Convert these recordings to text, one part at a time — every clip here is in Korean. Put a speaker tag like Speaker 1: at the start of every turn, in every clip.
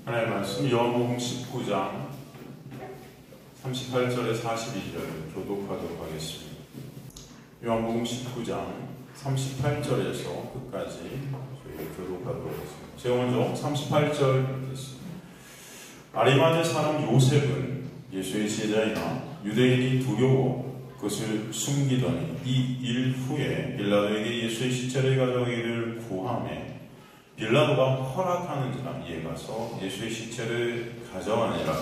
Speaker 1: 하나님의 말씀 요한복음 19장 38절에 42절 교독하도록 하겠습니다. 요한복음 19장 38절에서 끝까지 저희 교독하도록 하겠습니다. 제가 먼저 38절 읽겠습니다. 아리마대 사람 요셉은 예수의 제자이나 유대인이 두려워 그것을 숨기더니 이 일 후에 빌라도에게 예수의 시체를 가져가기를 구하매 빌라도가 허락하는지라 이에 가서 예수의 시체를 가져가니라.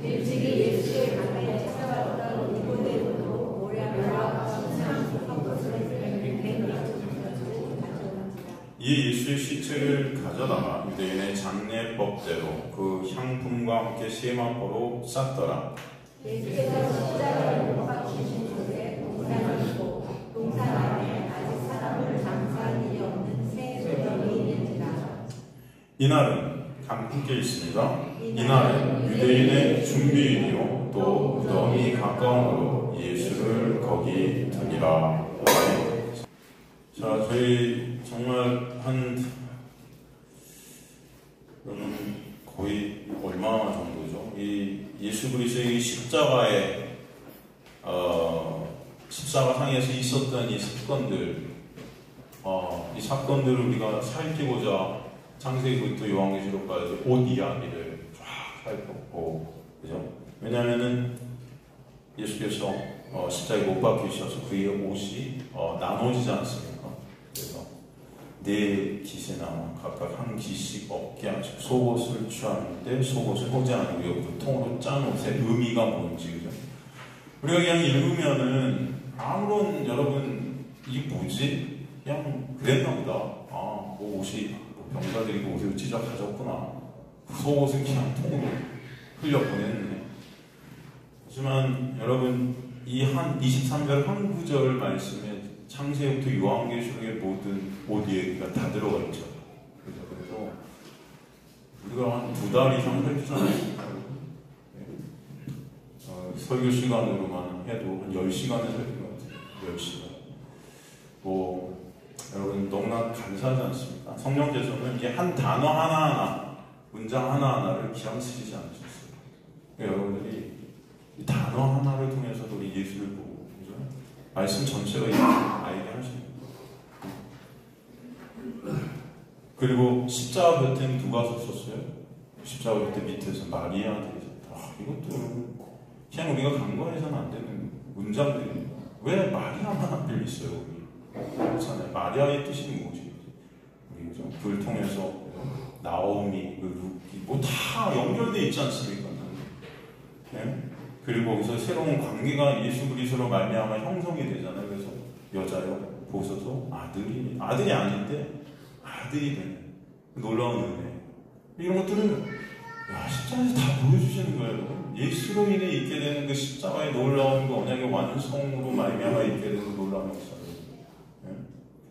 Speaker 2: 일찍이 예수의 가까이 찾아왔다 니고데모도 모략과 심상한 것을
Speaker 1: 이에 예수의 시체를 가져다가 유대인의 장례법대로 그 향품과 함께 세마포로 쌌더라.
Speaker 2: 예수께서 십자가를 못 박히신 곳에 동산이고 동산 안에 아직 사람을 장사한 일이 없는 새 소경이 있는지라.
Speaker 1: 이날은 함께 있습니다. 이날은 유대인의 준비일이요 또 무덤이 가까우므로 예수를 거기 두니라. 자, 저희 정말 거의 얼마 정도죠? 이 예수 그리스도의 십자가에 십자가상에서 있었던 이 사건들, 이 사건들을 우리가 살피고자 창세기 또 요한계시록 까지 옷 이야기를 쫙 살펴보고, 그죠? 왜냐하면은 예수께서 십자가에 못 박히셔서 그의 옷이 나눠지지 않습니까? 그래서 네 깃에나 각각 한 깃씩 없게 하시고 속옷을 취하는데 속옷을 허지 않고 여기도 통으로 짠 옷의 의미가 뭔지, 그죠? 우리가 그냥 읽으면은 아무런 여러분 이게 뭐지? 그냥 그랬나 보다. 뭐 옷이 병사들이 옷을 찢어 가졌구나. 속옷은 그냥 통으로 흘려보냈네. 하지만 여러분 이 한 23절 한 구절 말씀에 창세기부터 요한계시록의 모든 옷 얘기가 다 들어가 있죠. 그래서 우리가 한 2달 이상 살피잖아요. 설교 시간으로만 해도 한 10시간을 살핀 것 같아요. 10시간. 여러분 너무나 감사하지 않습니까? 성령께서는 이게 한 단어 하나하나, 문장 하나하나를 기양 쓰시지 않으셨어요. 그러니까 여러분들이 이 단어 하나를 통해서도 우리 예수를 보고, 그죠? 말씀 전체가 알게 하십니다. 그리고 십자가 곁에는 누가 섰었어요? 십자가 곁에 밑에서 마리아 되셨다. 이것도 그냥 우리가 간과해서는 안 되는 문장들입니다. 왜 마리아만 하필 있어요? 그렇잖아요. 마리아의 뜻이 뭐지? 우리 그죠? 그걸 통해서 나오미, 루키, 뭐 다 연결되어 있지 않습니까? 네? 그리고 거기서 새로운 관계가 예수 그리스도로 말미암아 형성이 되잖아요. 그래서 여자요 보소서 아들이 아닌데 아들이 되는 놀라운 은혜. 이런 것들은 십자가에서 다 보여주시는 거예요. 예수로 인해 있게 되는 그 십자가의 놀라운 그 언약의 완성으로 말미암아 있게 되는 그 놀라운 역사를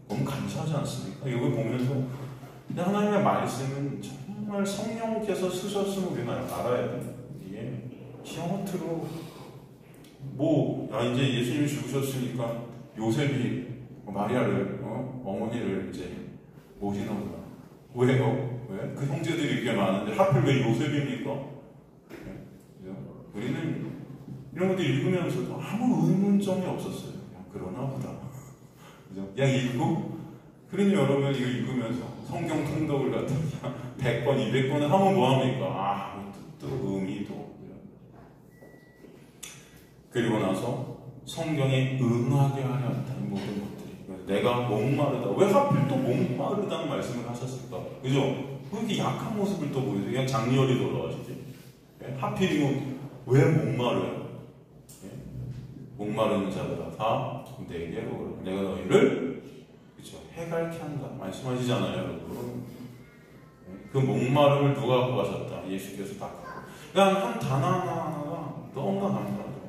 Speaker 1: 너무 감사하지 않습니까? 이걸 보면서 하나님의 말씀은 정말 성령께서 쓰셨음을 우리가 알아야 돼요. 이게 히어트로 이제 예수님이 죽으셨으니까 요셉이 마리아를 어머니를 이제 모시는구나. 왜요? 왜? 그 형제들이 이렇게 많은데 하필 왜 요셉입니까? 우리는 이런 것들 읽으면서도 아무 의문점이 없었어요. 그냥 그러나 보다. 그죠? 그냥 읽고, 그러니 여러분 이거 읽으면서 성경 통독을 갖다 100번, 200번을 하면 뭐합니까? 뜻도 의미도. 그리고 나서 성경에 응하게 하려 했다는 모든 것들이. 내가 목마르다. 왜 하필 또 목마르다는 말씀을 하셨을까? 그죠? 왜 이렇게 약한 모습을 또 보여요? 그냥 장렬히 돌아가시지. 하필이면 왜 목마르요? 목마르는 자들아 다 내게로 내가 너희를 그렇죠? 해갈케 한다 말씀하시잖아요, 여러분. 그 목마름을 누가 갖고 가셨다? 예수께서 다 갖고. 그냥 한 단어 하나하나가 너무나 감사하죠.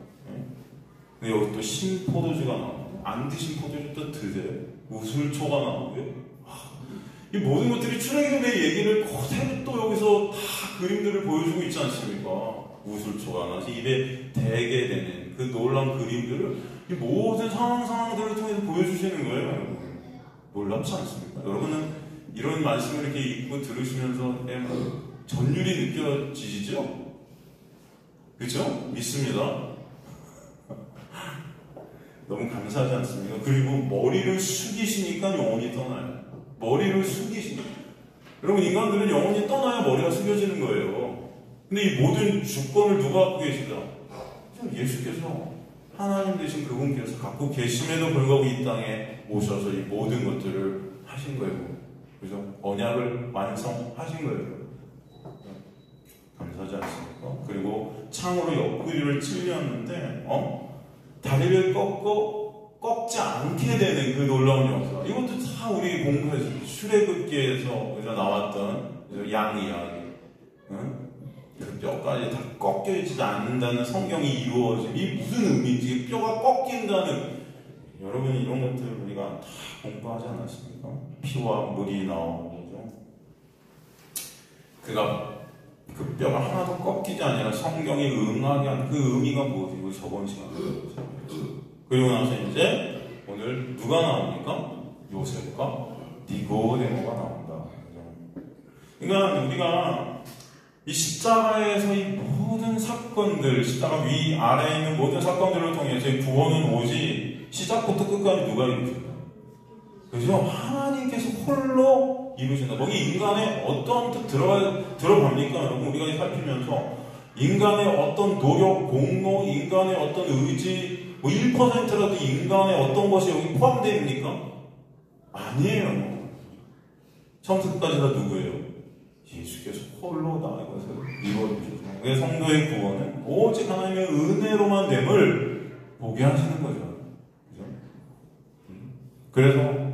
Speaker 1: 근데 여기 또 신포도주가 나오고 안 드신 포도주 또 드세요. 우술초가 나오고요. 이 모든 것들이 출애굽의 얘기를 그대로 또 여기서 다 그림들을 보여주고 있지 않습니까? 우술초가 나와서 입에 대게 되는 그 놀라운 그림들을 이 모든 상황들을 통해서 보여주시는 거예요, 여러분. 놀랍지 않습니까? 여러분은 이런 말씀을 이렇게 읽고 들으시면서 전율이 느껴지시죠? 그죠? 믿습니다. 너무 감사하지 않습니까? 그리고 머리를 숙이시니까 영혼이 떠나요. 머리를 숙이시니까. 여러분, 인간들은 영혼이 떠나야 머리가 숙여지는 거예요. 근데 이 모든 주권을 누가 갖고 계시다? 예수께서, 하나님 되신 그분께서 갖고 계심에도 불구하고 이 땅에 오셔서 이 모든 것들을 하신 거예요. 그죠? 언약을 완성하신 거예요. 감사하지 않습니까? 그리고 창으로 옆구리를 찔렸는데, 다리를 꺾지 않게 되는 그 놀라운 역사. 이것도 다 우리 공부에서, 출애굽기에서 나왔던 양 이야기. 그 뼈까지 다 꺾여지지 않는다는 성경이 이루어진, 이 무슨 의미인지, 뼈가 꺾인다는, 여러분 이런 것들을 우리가 다 공부하지 않았습니까? 피와 물이 나오고, 그가 그 뼈가 하나도 꺾이지 아니라 성경이 응하게 한 그 의미가 무엇이? 우리 저번 시간에 그리고 나서 이제 오늘 누가 나옵니까? 요셉과 니고데모가 나온다. 그러니까 우리가 이 십자가에서 이 모든 사건들, 십자가 위 아래에 있는 모든 사건들을 통해서 이 구원은 오직 시작부터 끝까지 누가 이루신다? 그죠? 하나님께서 홀로 이루신다. 거기 인간의 어떤 뜻 들어갑니까? 여러분, 우리가 살피면서 인간의 어떤 노력, 공로, 인간의 어떤 의지, 1%라도 인간의 어떤 것이 여기 포함되어 있습니까? 아니에요. 처음부터까지 다 누구예요? 예수께서 홀로 다 이것을 이루어주셨어요. 그래서 성도의 구원은 오직 하나님의 은혜로만 됨을 보게 하시는 거죠. 그죠? 그래서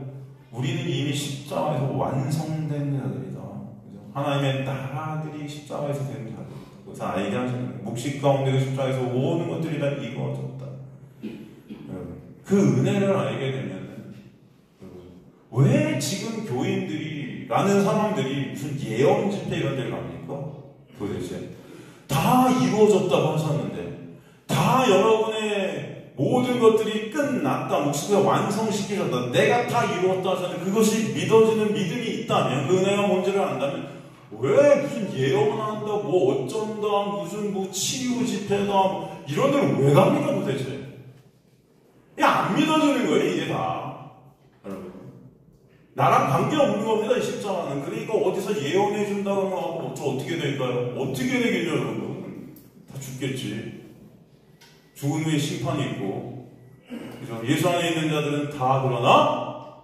Speaker 1: 우리는 이미 십자가에서 완성된 자들이다. 그죠? 하나님의 나라들이 십자가에서 된 자들. 그래서 알게 하시는 거예요. 묵식 가운데 그 십자가에서 모든 것들이 다 이루어졌다. 그 은혜를 알게 되면 왜 지금 교인들이 라는 사람들이 무슨 예언 집회 이런 데를 갑니까? 도대체 다 이루어졌다고 하셨는데, 다 여러분의 모든 것들이 끝났다, 묵식을 완성시키셨다, 내가 다 이루었다 하셨는데 그것이 믿어지는 믿음이 있다면, 그 은혜가 뭔지를 안다면 왜 무슨 예언한다, 뭐 어쩐다, 무슨 뭐 치유 집회다, 이런 데를 왜 갑니까 도대체? 안 믿어지는 거예요, 이게 다. 여러분. 나랑 관계없는 겁니다, 이 십자가는. 그러니까 어디서 예언해준다고 하고, 저 어떻게 될까요? 어떻게 되겠냐, 여러분. 다 죽겠지. 죽은 후에 심판이 있고. 그죠? 예수 안에 있는 자들은 다 그러나,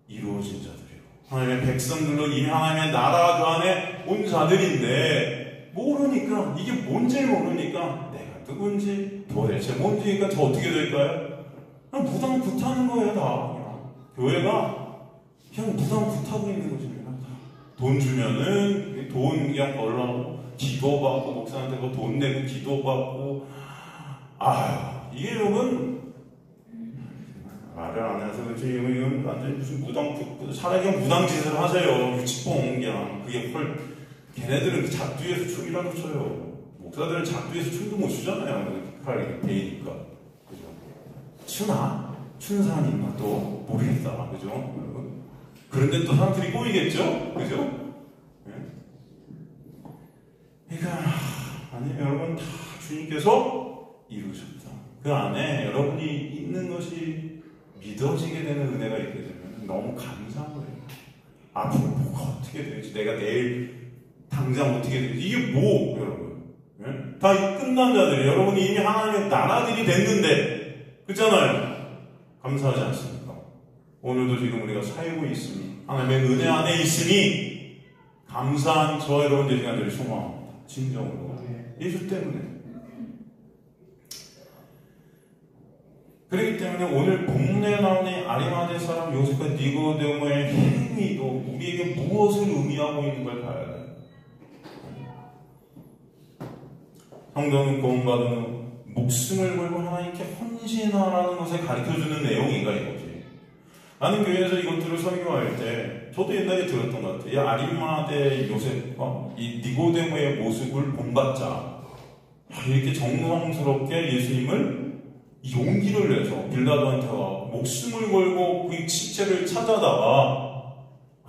Speaker 1: 이루어진 자들이에요. 하나님의 백성들로 이미 하나님의 나라 그 안에 온 자들인데, 모르니까, 이게 뭔지 모르니까, 내가 누군지, 도대체 뭔지니까 저 어떻게 될까요? 그냥 무당 굿하는 거예요, 다. 교회가 그냥 무당 굿하고 있는 것입니다. 돈 주면은 돈 그냥 벌라고 기도받고, 목사한테 뭐 돈 내고 기도받고, 이게 여러분 말을 안 해서 그렇지, 이건 완전히 무슨 무당, 차라리 그냥 무당 짓을 하세요. 유치뽕 그냥. 그게 헐, 걔네들은 작두에서 춤이라도 춰요. 목사들은 작두에서 춤도 못 추잖아요. 칼이 베이니까. 그죠? 추나? 추는 사람이 있나? 또 모르겠다. 그죠? 여러분? 그런데 또 사람들이 꼬이겠죠? 그죠? 네? 그러니까 아니, 여러분 다 주님께서 이루셨다. 그 안에 여러분이 있는 것이 믿어지게 되는 은혜가 있게 되면 너무 감사한 거예요. 앞으로 뭐가 어떻게 될지, 내가 내일 당장 어떻게 될지, 이게 뭐 여러분, 네? 다 끝난 자들이, 여러분이 이미 하나님의 나라들이 됐는데, 그렇잖아요. 감사하지 않습니까? 오늘도 지금 우리가 살고 있으니, 하나님의 은혜 안에 있으니 감사한 저와 여러분 되시기 간절히 소망합니다. 진정으로. 예수 때문에. 그렇기 때문에 오늘 본문에 나오는 아리마대 사람 요셉과 니고데모의 행위도 우리에게 무엇을 의미하고 있는 걸 봐야 돼요. 성도는 구원받은 목숨을 걸고 하나님께 헌신하라는 것을 가르쳐주는 내용인가 이거지. 나는 교회에서 이것들을 설교할 때 저도 옛날에 들었던 것 같아요. 이 아리마대 요셉과 이 니고데모의 모습을 본받자. 이렇게 정성스럽게 예수님을 용기를 내서 빌라도한테 목숨을 걸고 그 실체를 찾아다가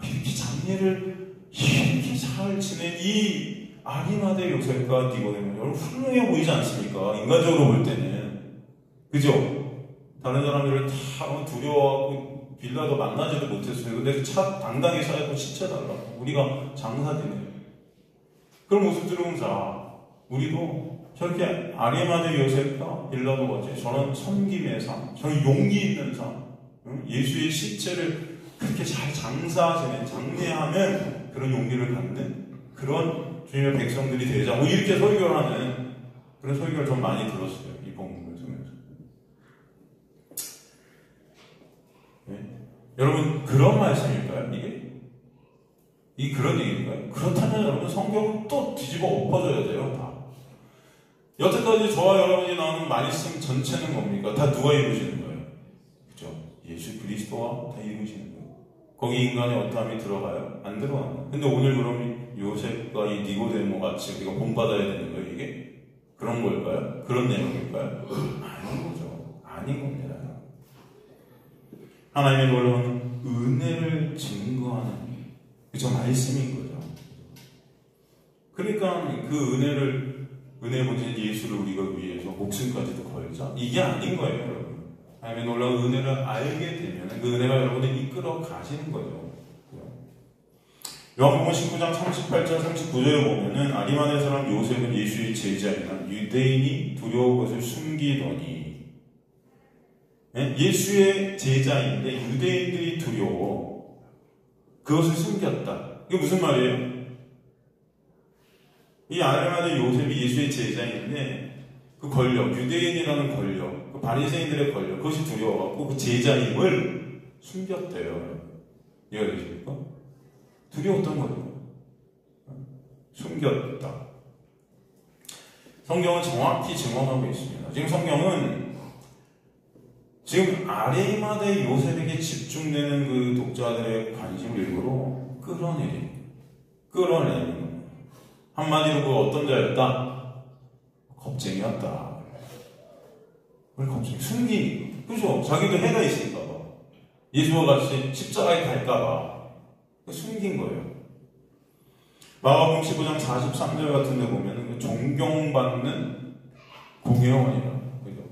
Speaker 1: 이렇게 장례를 이렇게 잘 지낸 이 아리마대 요셉과 니고데모, 여러분 훌륭해 보이지 않습니까? 인간적으로 볼 때는. 그죠? 다른 사람들을 다 두려워하고 빌라도 만나지도 못했어요. 근데 차 당당히 사고 시체달라고. 우리가 장사지네. 그런 모습들을 보면서 우리도 저렇게 아리마대 요셉과 빌라도 같이 저런 섬김의 삶, 저런 용기 있는 삶, 예수의 시체를 그렇게 잘 장사하시는, 장례하는 그런 용기를 갖는 그런 주님의 백성들이 되자. 뭐 이렇게 설교를 하는 그런 설교를 좀 많이 들었어요. 이 본문을 통해서. 네? 여러분 그런 말씀일까요? 이게 그런 얘기인가요? 그렇다면 여러분 성경은 또 뒤집어 엎어져야 돼요. 다. 여태까지 저와 여러분이 나오는 말씀 전체는 뭡니까? 다 누가 이루시는 거예요? 그죠? 예수 그리스도와 다 이루시는 거예요. 거기 인간의 어떠함이 들어가요? 안 들어가요. 근데 오늘 그럼 요셉과 이 니고데모 같이 우리가 본받아야 되는 거예요, 이게? 그런 걸까요? 그런 내용일까요? 아닌 거죠. 아닌 겁니다. 하나님의 놀라운 은혜를 증거하는 그저 말씀인 거죠. 그러니까 그 은혜 보신 예수를 우리가 위해서 목숨까지도 걸자. 이게 아닌 거예요, 여러분. 하나님의 놀라운 은혜를 알게 되면 그 은혜가 여러분을 이끌어 가시는 거죠. 요한복음 19장 38절 39절에 보면은 아리마대 사람 요셉은 예수의 제자이나 유대인이 두려워 것을 숨기더니 예수의 제자인데 유대인들이 두려워 그것을 숨겼다. 이게 무슨 말이에요? 이 아리마대 요셉이 예수의 제자인데 그 권력, 유대인이라는 권력, 그 바리새인들의 권력, 그것이 두려워갖고 그 제자임을 숨겼대요. 이해가 되십니까? 두려웠던 거예요. 숨겼다. 성경은 정확히 증언하고 있습니다. 지금 성경은 지금 아리마대 요셉에게 집중되는 그 독자들의 관심을 일부러 끌어내는 한마디로 그 어떤 자였다? 겁쟁이였다. 왜 겁쟁이? 숨기니까. 그죠? 자기도 해가 있으니까 봐. 예수와 같이 십자가에 갈까봐 숨긴 거예요. 마가복음 15장 43절 같은 데 보면 존경받는 공회원이라. 그죠?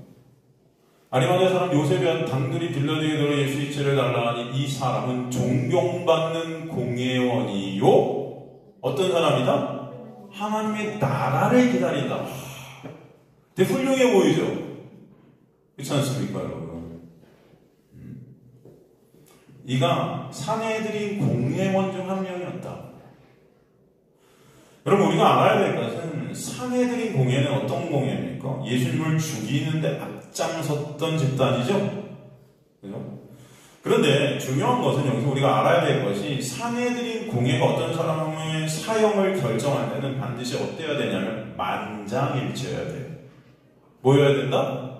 Speaker 1: 아리마대 사람 요셉이 당들이 빌라도에 들어 예수 시체를 달라 하니 이 사람은 존경받는 공회원이요. 어떤 사람이다? 하나님의 나라를 기다린다. 되게 훌륭해 보이죠? 그렇지 않습니까, 여러분? 이가 사내들인 공회원 중 한 명이었다. 여러분, 우리가 알아야 될 것은 사내들인 공회는 어떤 공회입니까? 예수님을 죽이는데 앞장섰던 집단이죠? 그죠? 그런데 중요한 것은 여기서 우리가 알아야 될 것이 사내들인 공회가 어떤 사람의 사형을 결정할 때는 반드시 어때야 되냐면 만장일치여야 돼요. 뭐여야 된다?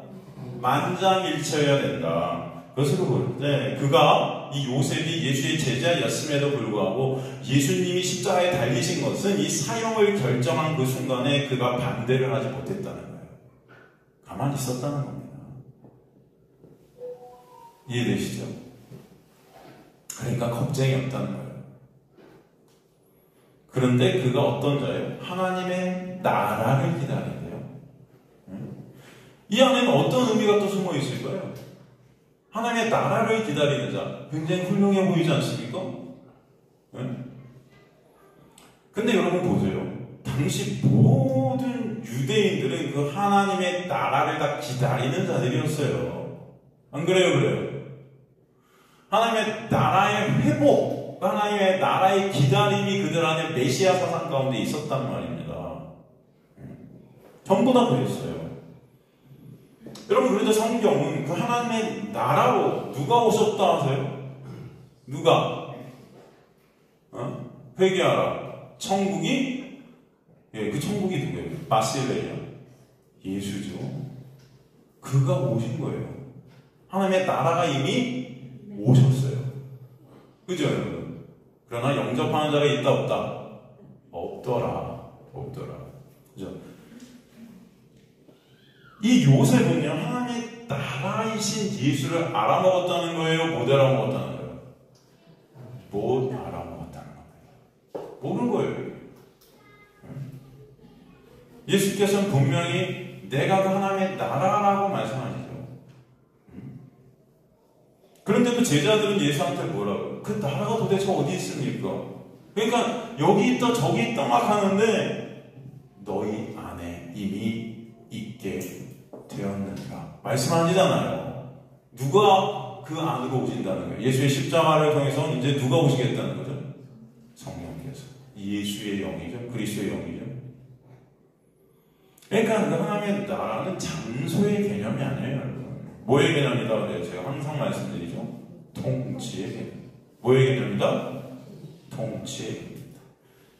Speaker 1: 만장일치여야 된다. 그것으로 볼 때 그가 이 요셉이 예수의 제자였음에도 불구하고 예수님이 십자가에 달리신 것은 이 사형을 결정한 그 순간에 그가 반대를 하지 못했다는 거예요. 가만히 있었다는 겁니다. 이해되시죠? 그러니까 겁쟁이였다는 거예요. 그런데 그가 어떤 자예요? 하나님의 나라를 기다린대요. 이 안에는 어떤 의미가 또 숨어 있을까요? 하나님의 나라를 기다리는 자, 굉장히 훌륭해 보이지 않습니까? 근데 여러분 보세요. 당시 모든 유대인들은 그 하나님의 나라를 다 기다리는 자들이었어요. 안 그래요? 그래요? 하나님의 나라의 회복, 하나님의 나라의 기다림이 그들 안에 메시아 사상 가운데 있었단 말입니다. 전부 다 그랬어요. 여러분, 그런데 성경은 그 하나님의 나라로 누가 오셨다 하세요? 누가? 회개하라. 천국이? 예, 그 천국이 누구예요? 바실레야. 예수죠. 그가 오신 거예요. 하나님의 나라가 이미 오셨어요. 그죠, 여러분? 그러나 영접하는 자가 있다, 없다? 없더라. 그죠? 이 요셉은요, 하나님의 나라이신 예수를 알아먹었다는 거예요? 못 알아먹었다는 거예요? 못 알아먹었다는 거예요. 모르는 거예요. 예수께서는 분명히 내가 그 하나님의 나라라고 말씀하시죠. 그런데도 제자들은 예수한테 뭐라고요? 그 나라가 도대체 어디 있습니까? 그러니까 여기 있다 저기 있다 막 하는데 너희 안에 이미 있게 되었느니라 말씀하시잖아요. 누가 그 안으로 오신다는 거예요? 예수의 십자가를 통해서 이제 누가 오시겠다는 거죠? 성령께서. 예수의 영이죠. 그리스도의 영이죠. 그러니까 그 하나님의 나라는 장소의 개념이 아니에요, 여러분. 뭐의 개념이다? 그래요? 제가 항상 말씀드리죠. 통치의 개념. 뭐의 개념이다? 통치의 개념이다.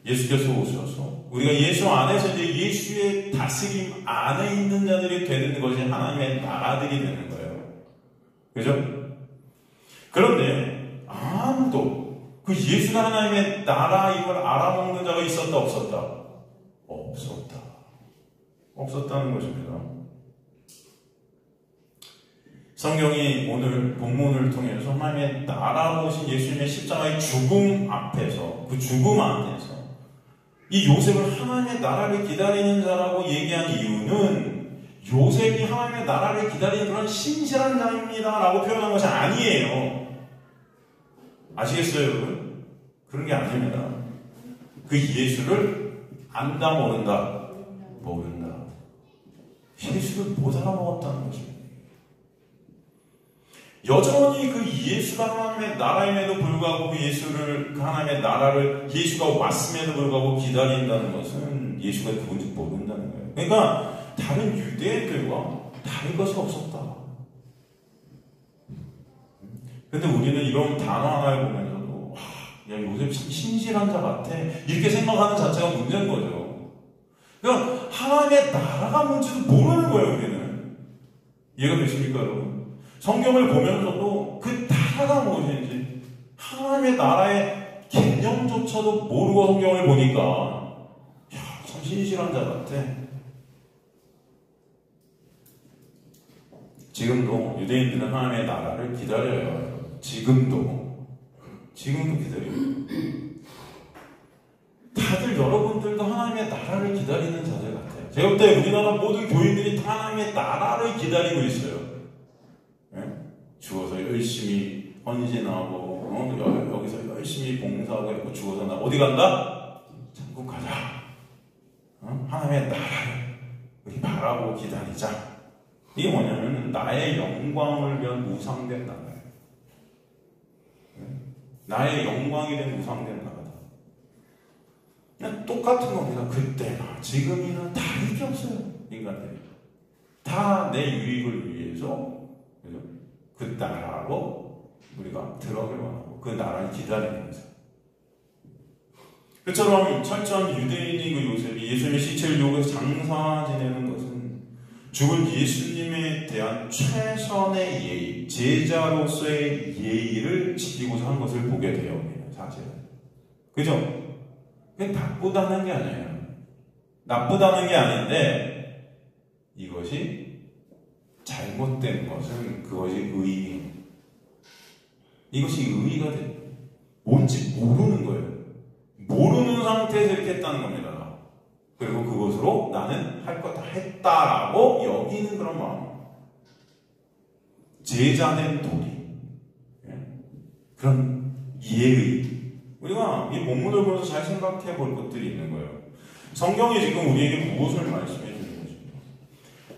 Speaker 1: 예수께서 오셔서 우리가 예수 안에서 이제 예수의 다스림 안에 있는 자들이 되는 것이 하나님의 나라들이 되는 거예요. 그죠? 그런데 아무도 그 예수가 하나님의 나라임을 알아먹는 자가 있었다 없었다? 없었다. 없었다는 것입니다. 성경이 오늘 본문을 통해서 하나님의 나라로 오신 예수님의 십자가의 죽음 앞에서 그 죽음 안에서 이 요셉을 하나님의 나라를 기다리는 자라고 얘기한 이유는 요셉이 하나님의 나라를 기다리는 그런 신실한 자입니다 라고 표현한 것이 아니에요. 아시겠어요, 여러분? 그런 게 아닙니다. 그 예수를 안다 모른다? 모른다. 예수를 못 알아먹었다는 것입니다. 여전히 그 예수가 하나님의 나라임에도 불구하고 그 예수를, 그 하나님의 나라를 예수가 왔음에도 불구하고 기다린다는 것은 예수가 누군지 모른다는 거예요. 그러니까 다른 유대인들과 다를 것이 없었다. 근데 우리는 이런 단어 하나를 보면서도 야, 요셉 참 신실한 자 같아 이렇게 생각하는 자체가 문제인 거죠. 그러니까 하나님의 나라가 뭔지도 모르는 거예요, 우리는. 이해가 되십니까, 여러분? 성경을 보면서도 그 나라가 무엇인지 하나님의 나라의 개념조차도 모르고 성경을 보니까 야, 참 신실한 자 같아. 지금도 유대인들은 하나님의 나라를 기다려요. 지금도 기다려요. 다들 여러분들도 하나님의 나라를 기다리는 자들 같아요. 제가 볼 때 우리나라 모든 교인들이 다 하나님의 나라를 기다리고 있어요. 죽어서 열심히 헌신하고 여기서 열심히 봉사하고 있고 죽어서 나 어디 간다? 천국 가자. 하나님의 나라를 우리 바라보고 기다리자. 이게 뭐냐면 나의 영광을 위한 우상된 나라예요. 나의 영광이 된 우상된 나라다. 그냥 똑같은 겁니다. 그때나 지금이나 다를 게 없어요. 인간들이 다 내 유익을 위해서 그 나라로 우리가 들어가길 원하고 그 나라를 기다리는 거죠. 그처럼 철저한 유대인인 그 요셉이 예수님의 시체를 요구해서 장사 지내는 것은 죽은 예수님에 대한 최선의 예의, 제자로서의 예의를 지키고자 한 것을 보게 돼요. 사실은. 그죠? 그게 나쁘다는 게 아니에요. 나쁘다는 게 아닌데 이것이 잘못된 것은 그것이 의의입니다. 이것이 의의가 돼요. 뭔지 모르는 거예요. 모르는 상태에서 이렇게 했다는 겁니다. 그리고 그것으로 나는 할 거 다 했다라고 여기는 그런 마음. 제자된 도리. 그런 예의. 우리가 이 본문을 보면서 잘 생각해 볼 것들이 있는 거예요. 성경이 지금 우리에게 무엇을 말씀해 주는 것입니까?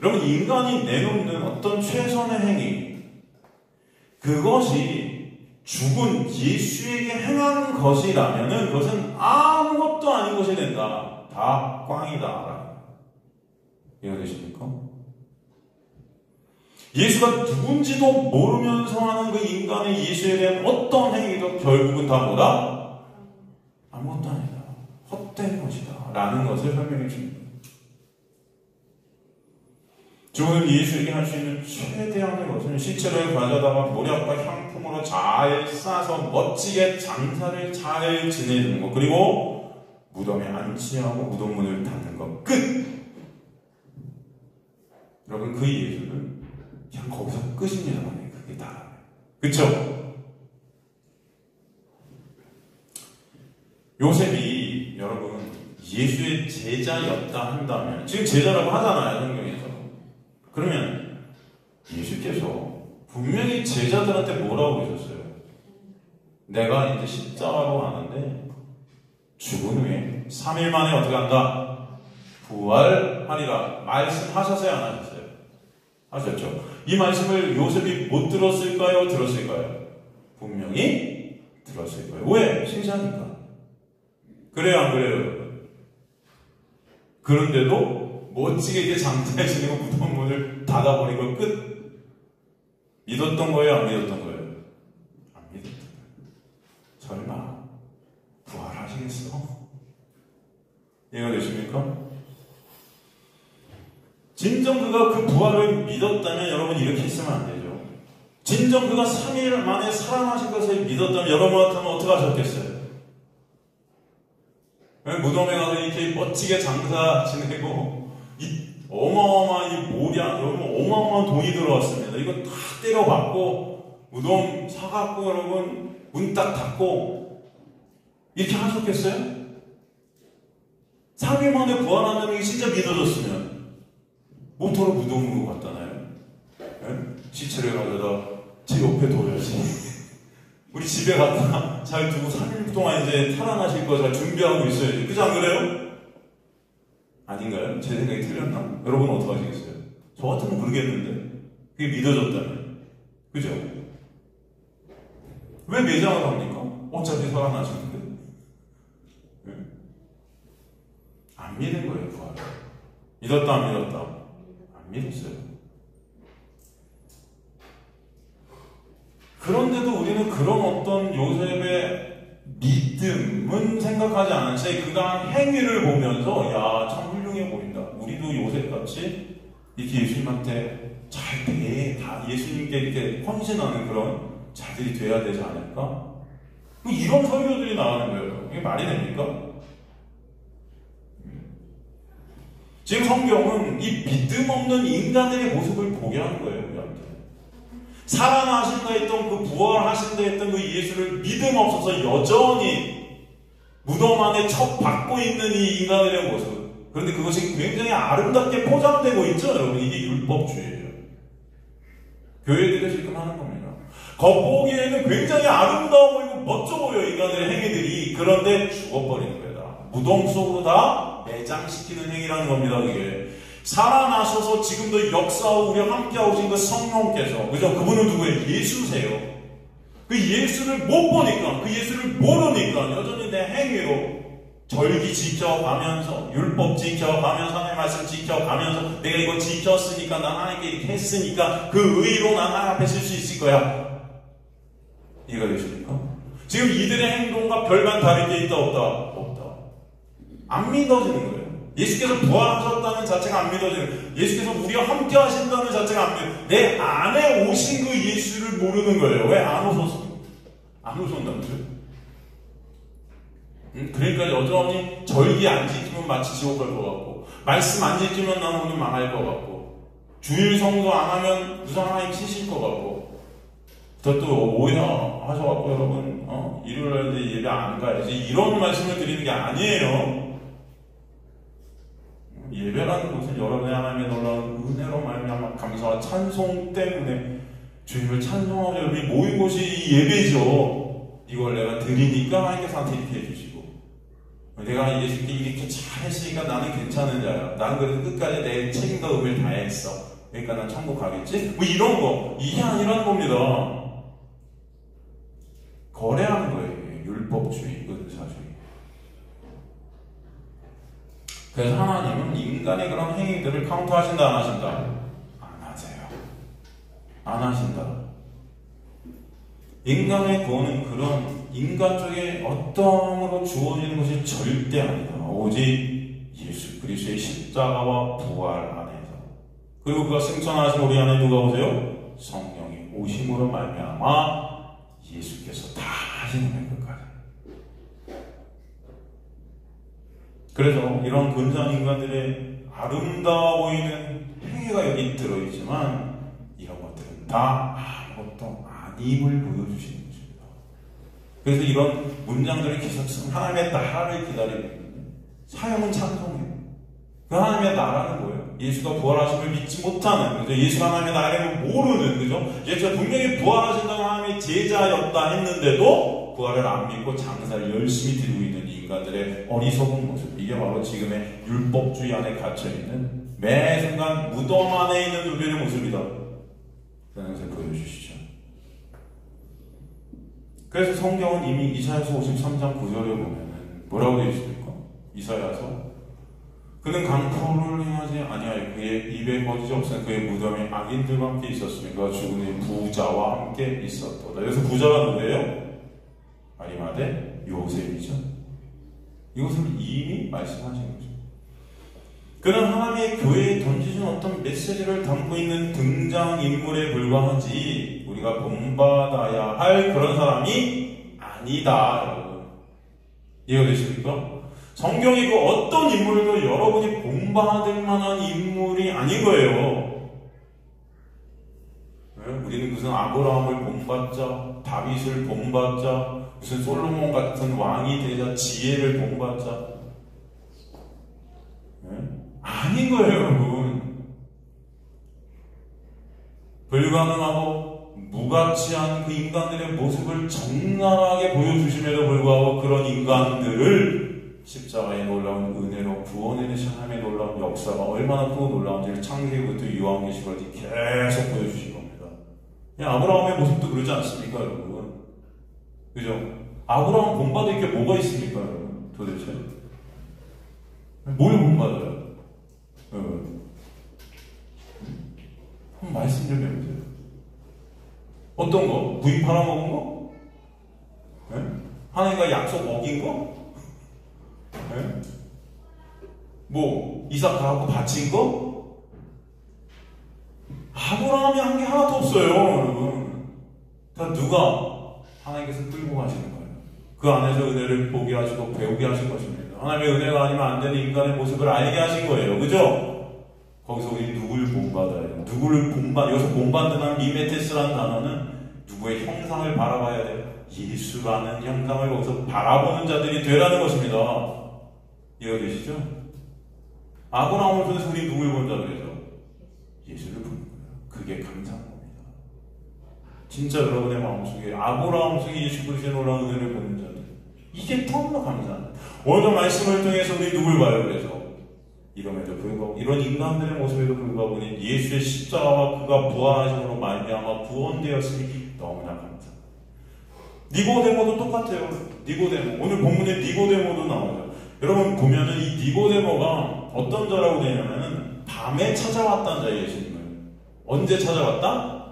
Speaker 1: 여러분, 인간이 내놓는 어떤 최선의 행위, 그것이 죽은 예수에게 행한 것이라면은 그것은 아무것도 아닌 것이 된다. 다 꽝이다. 이해가 되십니까? 예수가 누군지도 모르면서 하는 그 인간의 예수에 대한 어떤 행위도 결국은 다 뭐다? 아무것도 아니다. 헛된 것이다. 라는 것을 설명해 줍니다. 죽은 예수에게 할 수 있는 최대한의 것은 시체를 가져다가 모략과 향품으로 잘 싸서 멋지게 장사를 잘 지내주는 것, 그리고 무덤에 안치하고 무덤문을 닫는 것. 끝! 여러분, 그 예수는 그냥 거기서 끝입니다. 그게 다. 그쵸? 요셉이 여러분 예수의 제자였다 한다면, 지금 제자라고 하잖아요, 성경에서. 그러면 예수께서 분명히 제자들한테 뭐라고 그러셨어요? 내가 이제 십자가로 가는데 죽은 후에 3일 만에 어떻게 한다? 부활하리라 말씀하셨어요, 안 하셨어요? 하셨죠. 이 말씀을 요셉이 못 들었을까요? 들었을까요? 분명히 들었을 거예요. 왜? 신자니까. 그래요, 안 그래요? 그런데도 멋지게 이렇게 장사에 지내고 무덤 문을 닫아버리고 끝. 믿었던 거예요, 안 믿었던 거예요? 안 믿었던 거예요. 설마 부활하시겠어? 이해가 되십니까? 진정 그가 그 부활을 믿었다면 여러분 이렇게 했으면 안 되죠. 진정 그가 3일 만에 살아나신 것을 믿었다면 여러분 같으면 어떻게 하셨겠어요? 무덤에 가서 이렇게 멋지게 장사 지내고 이 어마어마한 이 모량, 여러분 어마어마한 돈이 들어왔습니다. 이거 다 때려받고 무덤 사갖고 여러분 문 딱 닫고 이렇게 하셨겠어요? 3일 만에 부활한다는 게 진짜 믿어졌으면 모터로 무덤으로 갔잖아요. 시체를 가져다 제 옆에 둬야지. 우리 집에 갔다 잘 두고 3일 동안 이제 살아나실 거 잘 준비하고 있어야지. 그죠? 안 그래요? 아닌가요? 제 생각이 틀렸나? 여러분 어떻게 하시겠어요? 저 같으면 그러겠는데. 그게 믿어졌다면. 그죠? 왜 매장을 합니까? 어차피 살아나시는데. 안 믿은 거예요, 부활. 믿었다, 안 믿었다? 안 믿었어요. 그런데도 우리는 그런 어떤 요셉의 믿음은 생각하지 않은 채 그가 행위를 보면서 야, 참 훌륭해 보인다. 우리도 요셉같이 이렇게 예수님한테 잘 돼. 다 예수님께 이렇게 헌신하는 그런 자들이 돼야 되지 않을까? 이런 설교들이 나오는 거예요. 이게 말이 됩니까? 지금 성경은 이 믿음 없는 인간들의 모습을 보게 하는 거예요, 우리한테. 살아나신다 했던 그 부활하신다 했던 그 예수를 믿음 없어서 여전히 무덤 안에 척박고 있는 이 인간들의 모습. 그런데 그것이 굉장히 아름답게 포장되고 있죠, 여러분. 이게 율법주의예요. 교회들이 지금 하는 겁니다. 겉보기에는 굉장히 아름다워 보이고 멋져 보여, 인간들의 행위들이. 그런데 죽어버리는 거예요. 무덤 속으로 다 매장시키는 행위라는 겁니다, 이게. 살아나셔서 지금도 역사하고 우리와 함께하고 계신 그 성령께서, 그죠? 그분은 누구예요? 예수세요. 그 예수를 못 보니까, 그 예수를 모르니까 여전히 내 행위로 절기 지켜가면서, 율법 지켜가면서, 하나님의 말씀 지켜가면서, 내가 이거 지켰으니까, 난 하나님께 이렇게 했으니까 그 의로 난 하나님 앞에 설 수 있을 거야. 이해가 되십니까? 지금 이들의 행동과 별반 다른 게 있다, 없다? 없다. 안 믿어지는 거예요. 예수께서 부활하셨다는 자체가 안 믿어지는 거예요. 예수께서 우리와 함께 하신다는 자체가 안 믿어지는 거예요. 내 안에 오신 그 예수를 모르는 거예요. 왜 안 오셨습니까? 안 오셨나요? 그러니까 여전히 절기 안 지키면 마치 지옥 갈 것 같고, 말씀 안 지키면 나는 오늘 망할 것 같고, 주일 성도 안 하면 무상 하나님 치실 것 같고, 또 오해하셔갖고 여러분 일요일날 예배 안 가야지, 이런 말씀을 드리는 게 아니에요. 예배라는 것은 여러분의 하나님의 놀라운 은혜로 말미암아 감사와 찬송 때문에 주님을 찬송하고 여러분이 모인 곳이 예배죠. 이걸 내가 드리니까 하나님께서 나한테 이렇게 해주시고, 내가 예수님께 이렇게 잘했으니까 나는 괜찮은 자야. 나는 그래도 끝까지 내 책임과 의무를 다했어. 그러니까 난 천국 가겠지? 뭐 이런 거, 이게 아니라는 겁니다. 거래하는 거예요. 율법주의, 은사주의. 그래서 하나님은 인간의 그런 행위들을 카운트하신다, 안 하신다? 안 하세요. 안 하신다. 인간의 구원은 그런 인간 쪽에 어떠함으로 주어지는 것이 절대 아니다. 오직 예수 그리스도의 십자가와 부활 안에서. 그리고 그가 승천하신 우리 안에 누가 오세요? 성령이 오심으로 말미암아 예수께서 다 하시는 거예요, 끝까지. 그래서 이런 근사한 인간들의 아름다워 보이는 행위가 여기 들어있지만 이런 것들은 다 아무것도 아님을 보여주시는 것입니다. 그래서 이런 문장들을 계속 하나님의 나라를 기다리는, 사형은 찬송해요. 그 하나님의 나라는 뭐예요? 예수가 부활하심을 믿지 못하는, 그죠? 예수가 하나님의 나라를 모르는, 그죠? 예수가 분명히 부활하신다고 하나님의 제자였다 했는데도 부활을 안 믿고 장사를 열심히 드리고 있는 인간들의 어리석은 모습. 이게 바로 지금의 율법주의 안에 갇혀있는, 매 순간 무덤 안에 있는 우리의 모습이다 라는 것을 보여주시죠. 그래서 성경은 이미 이사야서 53장 9절에 보면은 뭐라고 되어 있습니까? 이사야서, 그는 강포를 행하지 아니하여 그의 입에 거짓이 없으나 그의 무덤에 악인들과 함께 있었으니까 죽은 부자와 함께 있었도다. 그래서 부자가 누구예요? 아리마대 요셉이죠. 이것을 이미 말씀하신 거죠. 그는 하나님의 교회에 던지신 어떤 메시지를 담고 있는 등장인물에 불과하지 우리가 본받아야 할 그런 사람이 아니다, 여러분. 이해되십니까? 성경이 그 어떤 인물도 여러분이 본받을 만한 인물이 아닌 거예요. 네? 우리는 무슨 아브라함을 본받자, 다윗을 본받자, 무슨 솔로몬 같은 왕이 되자, 지혜를 본받자. 네? 아닌 거예요, 여러분. 불가능하고 무가치한 그 인간들의 모습을 적나라하게 보여주심에도 불구하고 그런 인간들을 십자가의 놀라운 은혜로 구원해 내신 하나님의 놀라운 역사가 얼마나 크고 놀라운지를 창세기부터 요한계시록까지 계속 보여주신 겁니다. 아브라함의 모습도 그러지 않습니까, 여러분? 그죠? 아브라함 본받을 게 뭐가 있습니까, 여러분? 도대체? 뭘 본받아요? 한번 말씀 좀 해보세요. 어떤 거? 부인 팔아먹은 거? 네? 하나님과 약속 어긴 거? 네? 뭐 이삭 가갖고 바친 거? 아브라함이 한 게 하나도 없어요, 여러분. 다 누가 하나님께서 끌고 가시는 거예요. 그 안에서 은혜를 보게 하시고 배우게 하신 것입니다. 하나님의 은혜가 아니면 안 되는 인간의 모습을 알게 하신 거예요, 그죠? 거기서 우리 누구를 본받아야 돼요? 누구를 여기서 본받는 미메테스라는 단어는 누구의 형상을 바라봐야 돼요? 예수라는 형상을 거기서 바라보는 자들이 되라는 것입니다. 이해되시죠? 아브라함을 통해서 우리 누굴 본다 그래서 예수를 보는 거예요. 그게 감사한 겁니다. 진짜 여러분의 마음속에 아브라함 속에 예수 그리스도의 놀라운 은혜를 보는 자들, 이게 너무나 감사합니다. 오늘 말씀을 통해서 우리 누굴 봐요? 그래서 이럼에도 불구하고, 이런 인간들의 모습에도 불구하고 예수의 십자가와 그가 부활하심으로 말미암아 구원되었으니 너무나 감사합니다. 니고데모도 똑같아요. 니고데모, 오늘 본문에 니고데모도 나오죠. 여러분 보면은 이 니고데모가 어떤 자라고 되냐면은 밤에 찾아왔다는 자예요, 예수님을. 언제 찾아왔다?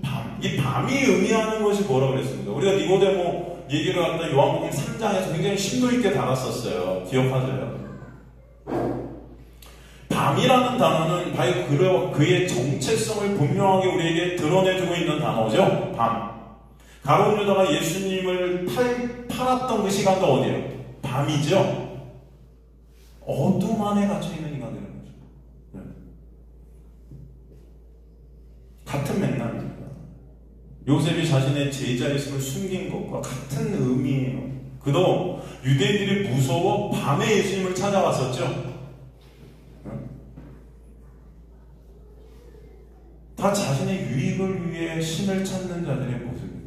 Speaker 1: 밤. 이 밤이 의미하는 것이 뭐라고 그랬습니까? 우리가 니고데모 얘기를 갖다 요한복음 3장에서 굉장히 심도 있게 다뤘었어요. 기억하세요? 밤이라는 단어는 바로 그의 정체성을 분명하게 우리에게 드러내주고 있는 단어죠. 밤. 가룟 유다가 예수님을 팔았던 그 시간도 어디예요? 밤이죠. 어둠 안에 갇혀있는 인간들인 거죠. 네. 같은 맥락입니다. 요셉이 자신의 제자였음을 숨긴 것과 같은 의미예요. 그도 유대인들이 무서워 밤에 예수님을 찾아왔었죠. 네. 다 자신의 유익을 위해 신을 찾는 자들의 모습이고요.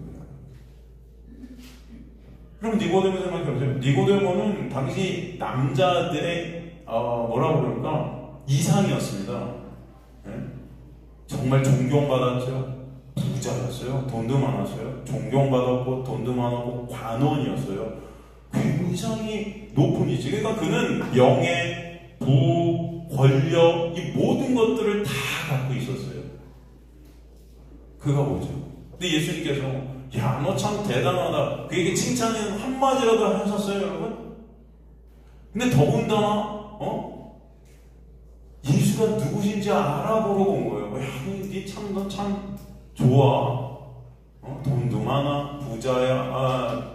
Speaker 1: 그럼 니고데모 생각해보세요. 니고데모는 당시 남자들의 뭐라고 그럴까? 이상이었습니다. 네? 정말 존경받았죠. 부자였어요. 돈도 많았어요. 존경받았고 돈도 많았고 관원이었어요. 굉장히 높은 위치. 그러니까 그는 명예, 부, 권력, 이 모든 것들을 다 갖고 있었어요. 그가 뭐죠? 근데 예수님께서 야, 너 참 대단하다. 그에게 칭찬은 한마디라도 하셨어요, 여러분? 근데 더군다나, 예수가 누구신지 알아보러 온 거예요. 야, 너 참 좋아. 돈도 많아, 부자야,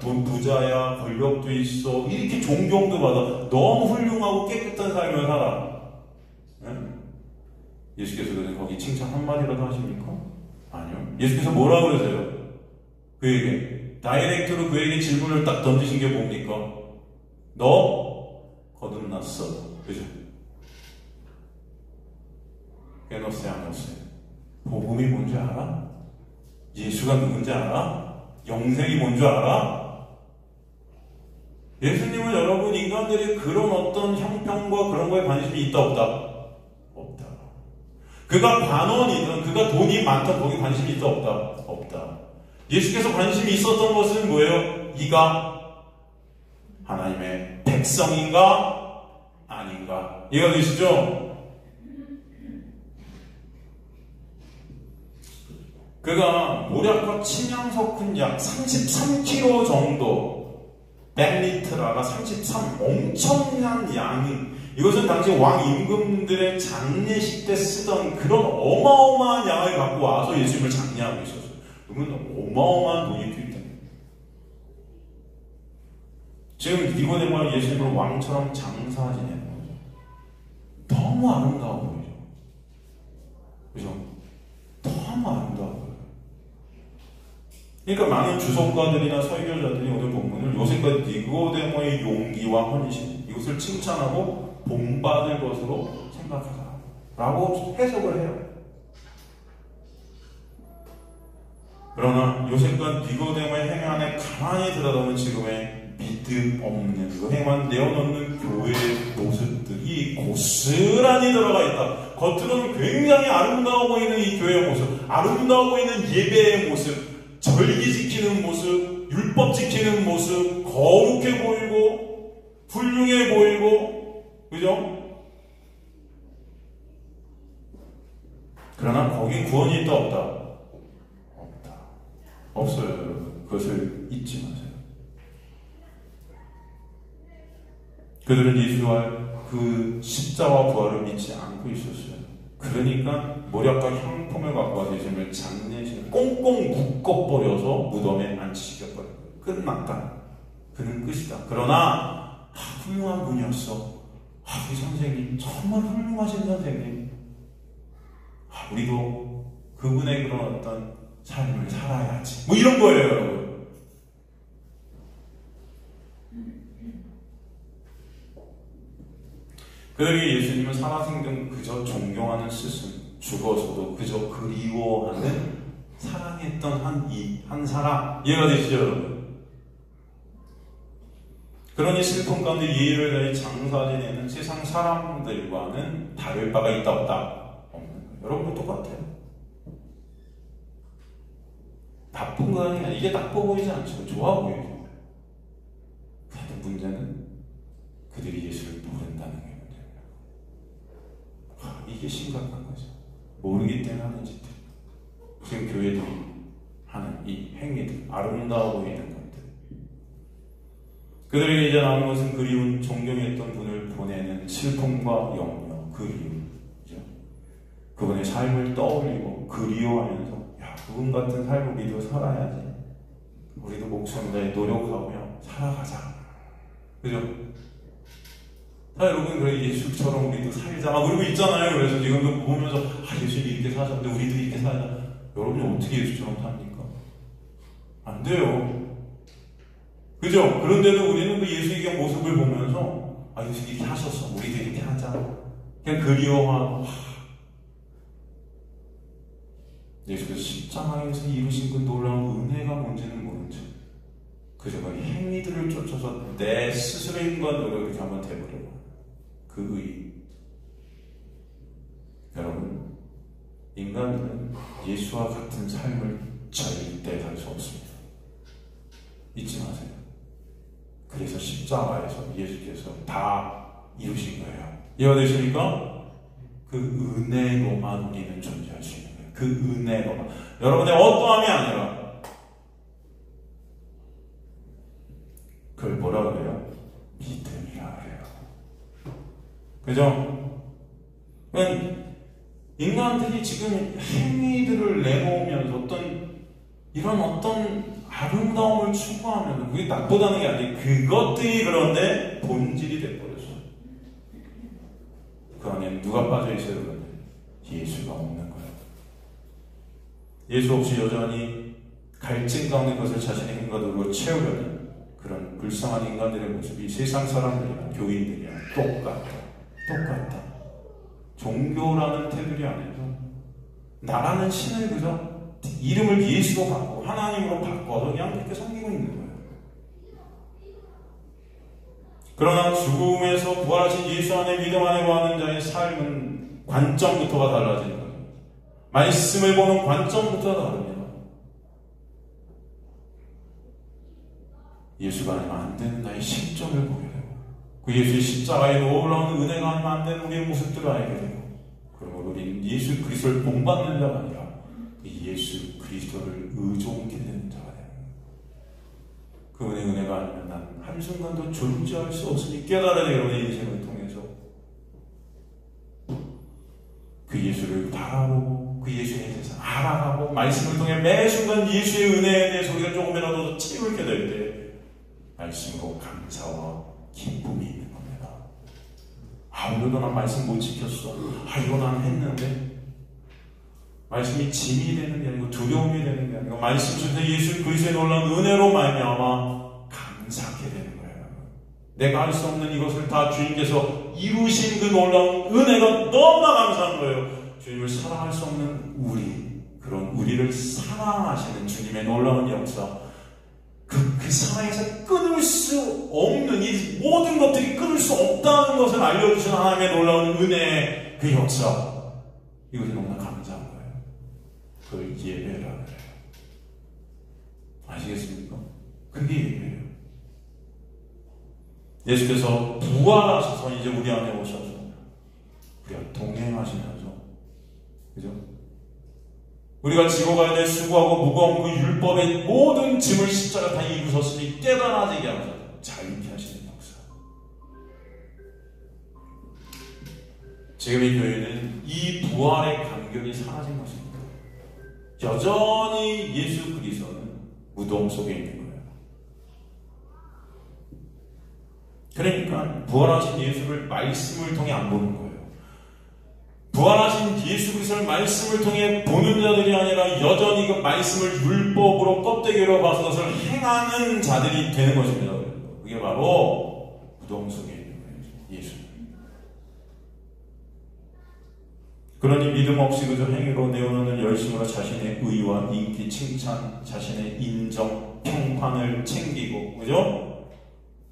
Speaker 1: 권력도 있어. 이렇게 존경도 받아. 너무 훌륭하고 깨끗한 삶을 살아. 네? 예수께서 거기 칭찬 한마디라도 하십니까? 아니요. 예수께서 뭐라고 그러세요? 그에게 다이렉트로 그에게 질문을 딱 던지신 게 뭡니까? 너 거듭났어. 그죠? 에노세 아노세. 복음이 뭔지 알아? 예수가 누군지 알아? 영생이 뭔지 알아? 예수님은 여러분 인간들이 그런 어떤 형평과 그런 거에 관심이 있다 없다? 없다. 그가 반원이든 그가 돈이 많든 거기 관심이 있다 없다? 없다. 예수께서 관심이 있었던 것은 뭐예요? 이가 하나님의 백성인가 아닌가? 이해가 되시죠? 그가 모략과 침향석은 약 33kg 정도, 100리터라가 33, 엄청난 양이, 이것은 당시 왕 임금들의 장례식 때 쓰던 그런 어마어마한 양을 갖고 와서 예수님을 장례하고 있었어요. 그러면 어마어마한 돈이 필요해요. 지금 니고데모가 예수님을 왕처럼 장사 지내는 거죠. 너무 아름다워 보이죠. 그죠? 너무 아름다워 보여요. 그러니까 많은 주석가들이나 설교자들이 오늘 본문을 요새까지 니고데모의 용기와 헌신, 이것을 칭찬하고 본받을 것으로 생각하라 라고 해석을 해요. 그러나 요셉과 니고데모의 행위 안에 가만히 들여다보면 지금의 믿음 없는 그 행위만 내어놓는 교회의 모습들이 고스란히 들어가 있다. 겉으로는 굉장히 아름다워 보이는 이 교회의 모습, 아름다워 보이는 예배의 모습, 절기 지키는 모습, 율법 지키는 모습, 거룩해 보이고 훌륭해 보이고, 그죠? 그러나 거긴 구원이 있다 없다? 없다. 없어요. 그것을 잊지 마세요. 그들은 예수와 그 십자와 부활을 믿지 않고 있었어요. 그러니까 모략과 향품을 갖고 와서 예수님을 장례식에 꽁꽁 묶어버려서 무덤에 안치시켜버려요. 끝났다. 그는 끝이다. 그러나 훌륭한 분이었어. 우리 선생님 정말 훌륭하신 선생님. 우리도 그분의 그런 어떤 삶을 살아야지. 뭐 이런 거예요, 여러분. 그들에게 예수님은 살아생전 그저 존경하는 스승, 죽어서도 그저 그리워하는 사랑했던 한 사람. 이해가 되시죠, 여러분? 그러니 슬픔 가운데 예의를 다해 장사 지내는 세상 사람들과는 다를 바가 있다 없다? 없는 거예요. 여러분도 똑같아요. 나쁜 거 아니야. 이게 나빠 보이지 않죠. 좋아 보이죠. 그런데 문제는 그들이 예수를 모른다는 거예요. 이게 심각한 거죠. 모르기 때문에 하는 짓들. 지금 교회들이 하는 이 행위들, 아름다워 보이는 것들. 그들에게 이제 남은 것은 그리운 존경했던 분을 보내는 슬픔과 염려, 그리움. 그죠? 그분의 삶을 떠올리고 그리워하면서, 야, 그분 같은 삶을 우리도 살아야지. 우리도 목숨 다해 노력하며 살아가자. 그죠? 여러분, 그래, 예수처럼 우리도 살자. 그러고 있잖아요. 그래서 지금도 보면서, 예수님이 이렇게 사셨는데 우리도 이렇게 살자. 여러분이 어떻게 예수처럼 삽니까? 안 돼요. 그죠? 그런데도 우리는 그 예수의 모습을 보면서, 예수님이 이렇게 하셨어. 우리도 이렇게 하자. 그냥 그리워하고, 예수께서 십자가에서 이루신 그 놀라운 은혜가 뭔지는 모르죠. 그저 그 행위들을 쫓아서 내 스스로의 인간 노력을 이렇게 한번 해보려고. 그 의. 여러분, 인간은 예수와 같은 삶을 절대 살 수 없습니다. 잊지 마세요. 그래서 십자가에서 예수께서 다 이루신 거예요. 이해가 되십니까? 그 은혜로만 우리는 존재할 수 있는 거예요. 그 은혜로만. 여러분의 어떠함이 아니라. 그걸 뭐라 그래요? 믿음이라 그래요. 그죠? 인간들이 지금 행위들을 내놓으면서 이런 어떤 아름다움을 추구하면 그게 나쁘다는 게 아니에요. 그것들이 그런데 본질이 돼버렸어요. 그 안에 누가 빠져있어요? 그런데 예수가 없는 거예요. 예수 없이 여전히 갈증 가운데 그것을 자신의 힘과 노력으로 채우려는 그런 불쌍한 인간들의 모습이 세상 사람들이나 교인들이나 똑같다. 종교라는 테두리 안에서 나라는 신을 그저 이름을 예수로 바꾸고 하나님으로 바꿔서 그냥 그렇게 섬기고 있는 거예요. 그러나 죽음에서 부활하신 예수 안에 믿음 안에 거하는 자의 삶은 관점부터가 달라지는 거예요. 말씀을 보는 관점부터가 다릅니다. 예수가 아니면 안 되는 나의 실정을 보게 되고 그 예수의 십자가에 놀라운 은혜가 아니면 안 되는 우리의 모습들을 알게 되고 그러므로 우리는 예수 그리스도를 본받는 자가 아니라 예수 그리스도를 의존케 되는 자가 되는 거예요. 그분의 은혜가 아니면 난 한순간도 존재할 수 없으니 깨달아야 돼요. 여러분의 인생을 통해서 그 예수를 바라보고 그 예수에 대해서 알아가고 말씀을 통해 매 순간 예수의 은혜에 대해서 우리가 조금이라도 채울게 될 때 말씀으로 감사와 기쁨이 있는 겁니다. 오늘도 난 말씀 못 지켰어. 이거 난 했는데 말씀이 짐이 되는 게 아니고 두려움이 되는 게 아니고 말씀 속에서 예수 그리스도의 놀라운 은혜로 말미암아 감사하게 되는 거예요. 내가 할 수 없는 이것을 다 주님께서 이루신 그 놀라운 은혜가 너무나 감사한 거예요. 주님을 사랑할 수 없는 그런 우리를 사랑하시는 주님의 놀라운 역사, 그 사랑에서 끊을 수 없는 이 모든 것들이 끊을 수 없다는 것을 알려주신 하나님의 놀라운 은혜의 그 역사, 이것이 너무나 감사한 거예요. 그걸 예배라 그래요. 아시겠습니까? 그게 예배예요. 예수께서 부활하셔서 이제 우리 안에 오셔서 우리가 동행하시면서, 그죠? 우리가 지고 가야 될 수고하고 무거운 그 율법의 모든 짐을 십자가 다 이루셨으니 깨달아지게 하셔서 자유케 하시는 역사. 지금의 교회는 이 부활의 간격이 사라진 것입니다. 여전히 예수 그리스도는 무덤 속에 있는 거예요. 그러니까 부활하신 예수를 말씀을 통해 안 보는 거예요. 부활하신 예수 그리스도를 말씀을 통해 보는 자들이 아니라 여전히 그 말씀을 율법으로 껍데기로 봐서 그것을 행하는 자들이 되는 것입니다. 그게 바로 무덤 속에 있는 거예요. 예수님. 그러니 믿음 없이 그저 행위로 내어놓는 열심으로 자신의 의와 인기, 칭찬, 자신의 인정, 평판을 챙기고, 그죠?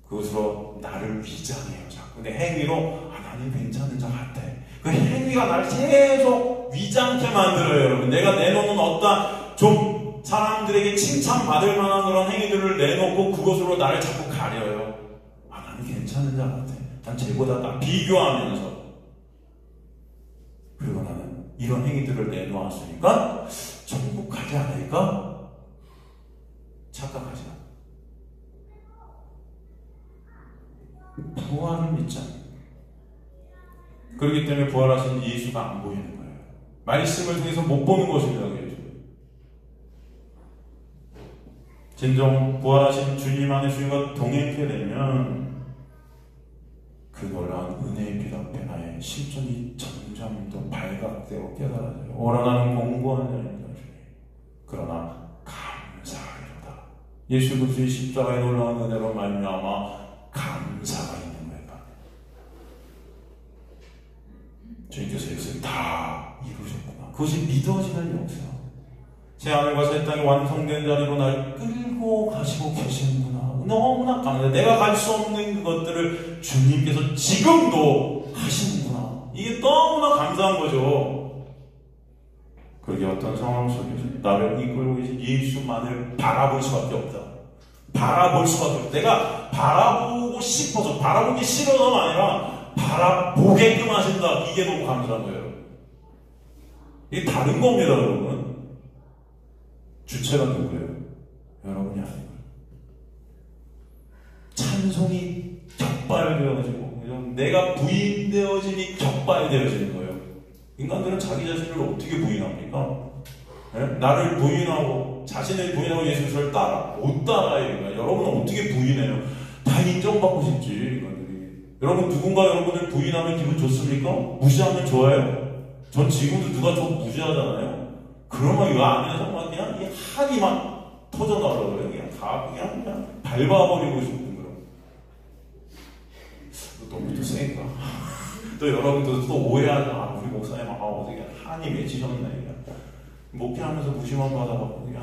Speaker 1: 그것으로 나를 위장해요. 자꾸 내 행위로 나는 괜찮은 자 같아. 그 행위가 나를 계속 위장케 만들어요, 여러분. 내가 내놓는 어떤 좀 사람들에게 칭찬받을 만한 그런 행위들을 내놓고 그것으로 나를 자꾸 가려요. 나는 괜찮은 자 같아. 난 쟤보다 나 비교하면서. 그리고 나는 이런 행위들을 내놓았으니까 천국 가지 않을까? 착각하지 않아. 부활을 믿지 않아요. 그렇기 때문에 부활하신 예수가 안 보이는 거예요. 말씀을 통해서 못 보는 것입니다. 진정 부활하신 주님 안에 주님과 동행하게 되면 그 놀라운 은혜의 빛 앞에 나의 심정이 점점 더 발각되고 깨달아져요. 오라나는 공고한 자입니다. 그러나 감사하리로다. 예수 그리스도의 십자가의 놀라운 은혜로 말미암아 감사가 있는 거예요. 주님께서 이것을 다 이루셨구나. 그것이 믿어지는 역사. 새 하늘과 새 땅이 완성된 자리로 날 끌고 가시고 계시는구나. 너무나 감사해. 내가 갈 수 없는 그것들을 주님께서 지금도 하시는구나. 이게 너무나 감사한 거죠. 그렇게 어떤 상황 속에서 나를 이끌고 계신 예수만을 바라볼 수밖에 없다. 바라볼 수밖에 없다. 내가 바라보고 싶어서, 바라보기 싫어서가 아니라 바라보게끔 하신다. 이게 너무 감사한 거예요. 이게 다른 겁니다, 여러분. 주체가 누구예요? 여러분이 아니고. 찬송이 격발되어지고, 내가 부인되어지니 격발되어지는 거예요. 인간들은 자기 자신을 어떻게 부인합니까? 네? 나를 부인하고, 자신을 부인하고 예수 그리스도를 따라, 못 따라해요. 여러분은 어떻게 부인해요? 다 인정받고 싶지. 여러분 누군가 여러분을 부인하면 기분 좋습니까? 무시하면 좋아요. 전 지금도 누가 저 무시하잖아요. 그러면 이 안에서 막 그냥 이 한이 막 터져나가요. 그냥 다 그냥 밟아버리고 싶은 그런. 너무 또 세니까. 또 여러분도 또 오해하죠. 아, 우리 목사님, 어떻게 한이 맺히셨네. 목회하면서 무시만 받아갖고, 그냥.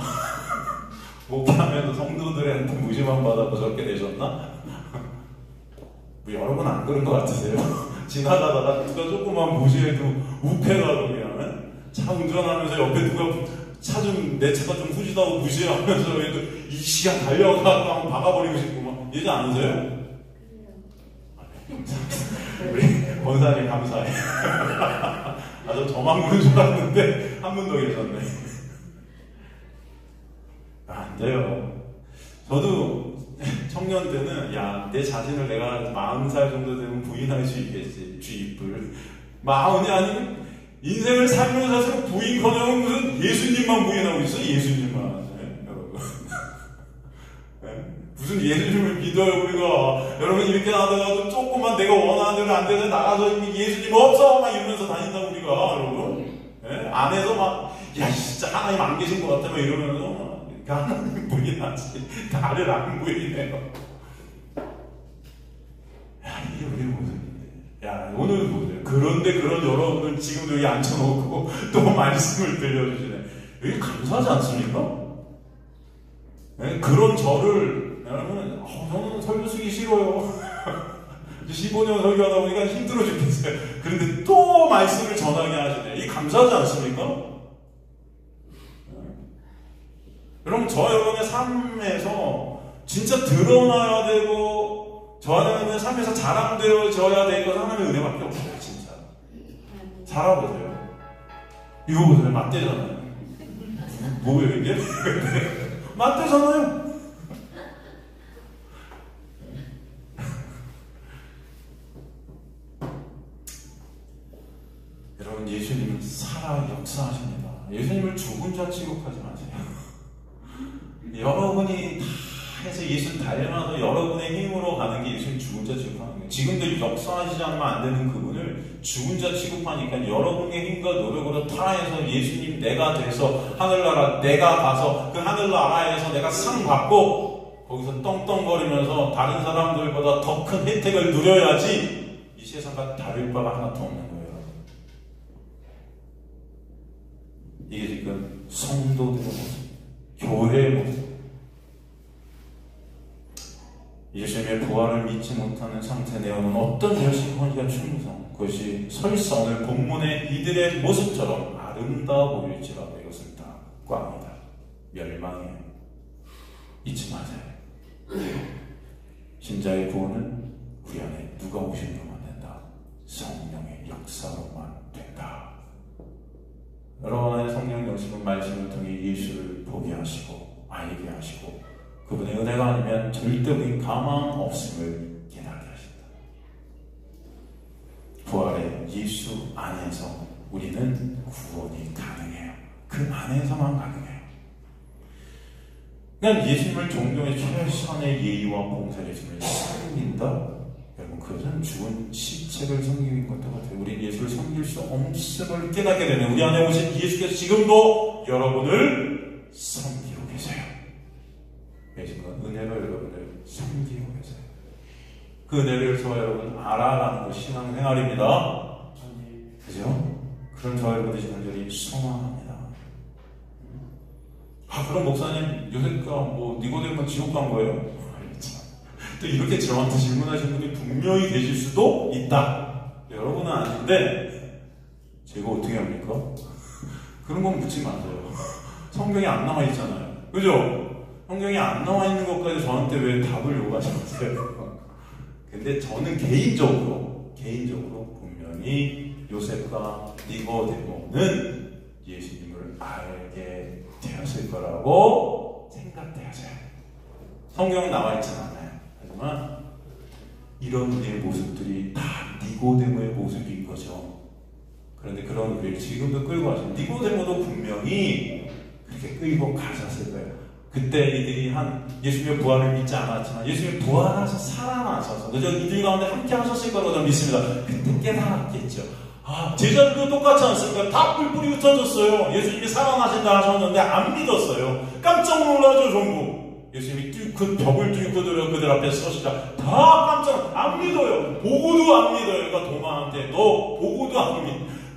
Speaker 1: 목회하면서 성도들한테 무시만 받아서 저렇게 되셨나? 뭐 여러분 안 그런 것 같으세요? 지나가다가 누가 조금만 무시해도 우패가고 그냥 차 운전하면서 옆에 누가 내 차가 좀 후지다고 무시하면서 이 시간 달려가고 한번 박아버리고 싶고 막 이러지 않으세요? 우리 권사님 감사해. 저 저만 그런 줄 알았는데 한 분 더 계셨네. 안 돼요. 저도 청년 때는 내 자신을 내가 40살 정도 되면 부인할 수 있겠지. 쥐입을 40이 아니면 인생을 살면서 부인커녕 무슨 예수님만 부인하고 있어. 예수님만. 네, 여러분. 네? 무슨 예수님을 믿어요 우리가. 여러분 이렇게 하다가도 조금만 내가 원하는 대로 안 되면 나가서 예수님 없어 막 이러면서 다닌다 우리가. 여러분. 네? 안에서 막 진짜 하나님 안 계신 것 같아 막 이러면서 하나님 부인하지 나를 안 부인해요. 이게 우리 모습인데. 오늘 보세요. 그런데 그런 여러분을 지금도 여기 앉혀놓고 또 말씀을 들려주시네. 이게 감사하지 않습니까? 네? 그런 저를 여러분 저는 설교 쓰기 싫어요. 15년 설교하다 보니까 힘들어 죽겠어요. 그런데 또 말씀을 전하게 하시네. 이게 감사하지 않습니까? 여러분, 여러분의 삶에서 진짜 드러나야 되고, 저하나님의 삶에서 자랑되어져야 될 것은 하나님의 은혜밖에 없어요, 진짜. 살아보세요. 이거 보세요, 맞대잖아요. 뭐예요, 이게? 맞대잖아요. 여러분, 예수님은 살아 역사하십니다. 예수님을 죽은 자 취급하지 마세요. 여러분이 다 해서 예수 닮아서 여러분의 힘으로 가는 게 예수님 죽은 자 취급하는 거예요. 지금도 역사하시지 않으면 안 되는 그분을 죽은 자 취급하니까 여러분의 힘과 노력으로 타해서 예수님 내가 돼서 하늘나라 내가 가서 그 하늘나라에서 내가 상 받고 거기서 떵떵거리면서 다른 사람들보다 더 큰 혜택을 누려야지 이 세상과 다를 바가 하나도 없는 거예요. 이게 지금 성도들의 모습, 교회의 모습. 예수님의 부활을 믿지 못하는 상태 내어놓은 어떤 열심과 충성, 그것이 설사 오늘 본문의 이들의 모습처럼 아름다워 보일지라도 이것은 다 꽝이다. 멸망이에요. 잊지 마세요. 신자의 구원은 우리 안에 누가 오시려만 된다. 성령의 역사로만 된다. 여러분 안에 성령 역사는 말씀을 통해 예수를 보게 하시고 알게 하시고 그분의 은혜가 아니면 절대 우리 가망 없음을 깨닫게 하신다. 부활의 예수 안에서 우리는 구원이 가능해요. 그 안에서만 가능해요. 그냥 예수님을 존경해 최선의 예의와 봉사를 예수님을 섬긴다? 여러분 그것은 죽은 시체를 섬기는 것과 같아요. 우리 예수를 섬길 수 없음을 깨닫게 되면 우리 안에 오신 예수께서 지금도 여러분을 섬기고 계세요. 지금 은혜로 여러분을 섬기고 계세요. 그 은혜를 저와 여러분 알아가는 것 신앙생활입니다. 그죠? 그런 저와 여러분들이 간절히 소망합니다. 그럼 목사님 요새가 니고데모는 지옥 간 거예요? 또 이렇게 저한테 질문하시는 분이 분명히 계실 수도 있다. 여러분은 아닌데 제가 어떻게 합니까? 그런 건 묻지 마세요. 성경에 안 나와 있잖아요. 그죠? 성경에 안 나와 있는 것까지 저한테 왜 답을 요구하셨어요? 근데 저는 개인적으로 분명히 요셉과 니고데모는 예수님을 알게 되었을 거라고 생각되어져요. 성경은 나와 있진 않아요. 하지만 이런 우리의 모습들이 다 니고데모의 모습인 거죠. 그런데 그런 우리를 지금도 끌고 가신 니고데모도 분명히 그렇게 끌고 가셨을 거예요. 그때 이들이 예수님의 부활을 믿지 않았지만 예수님의 부활하셔서 살아나셔서 그저 이들 가운데 함께 하셨을 거라고 저는 믿습니다. 그때 깨달았겠죠. 제자들도 똑같지 않습니까? 다 뿔뿔이 흩어졌어요. 예수님이 살아나신다 하셨는데 안 믿었어요. 깜짝 놀라죠 전부. 예수님이 그 벽을 뚫고 들어 그들 앞에 서시자 다 깜짝 안 믿어요. 보고도 안 믿어요. 그러니까 도마한테 너 보고도 안 믿.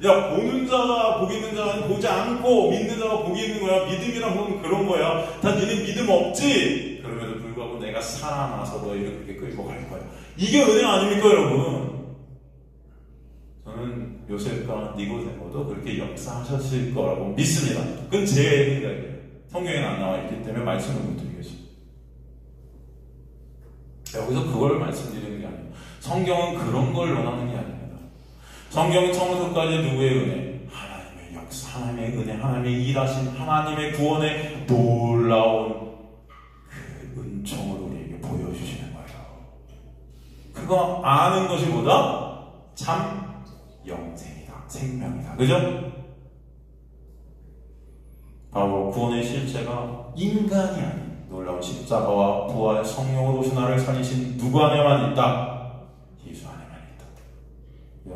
Speaker 1: 야, 보는 자가 복 있는 자가 보지 않고 믿는 자가 복이 있는 거야. 믿음이란 건 그런 거야. 다 니네 믿음 없지? 그럼에도 불구하고 내가 살아나서 너희를 그렇게 끌고 갈 거야. 이게 은혜 아닙니까, 여러분? 저는 요셉과 니고데모도 그렇게 역사하셨을 거라고 믿습니다. 그건 제 생각이에요. 성경에는 안 나와 있기 때문에 말씀을 못 드리겠습니다. 여기서 그걸 말씀드리는 게 아니에요. 성경은 그런 걸 원하는 게 아닙니다. 성경은 처음부터까지 누구의 은혜? 하나님의 역사, 하나님의 은혜, 하나님의 일하신 하나님의 구원의 놀라운 그 은총을 우리에게 보여주시는 거예요. 그거 아는 것이 보다 참 영생이다, 생명이다. 그죠? 바로 구원의 실체가 인간이 아닌 놀라운 십자가와 부활 성령으로 오신 나를 살리신 누구 안에만 있다? 예수 안에만 있다. 그죠?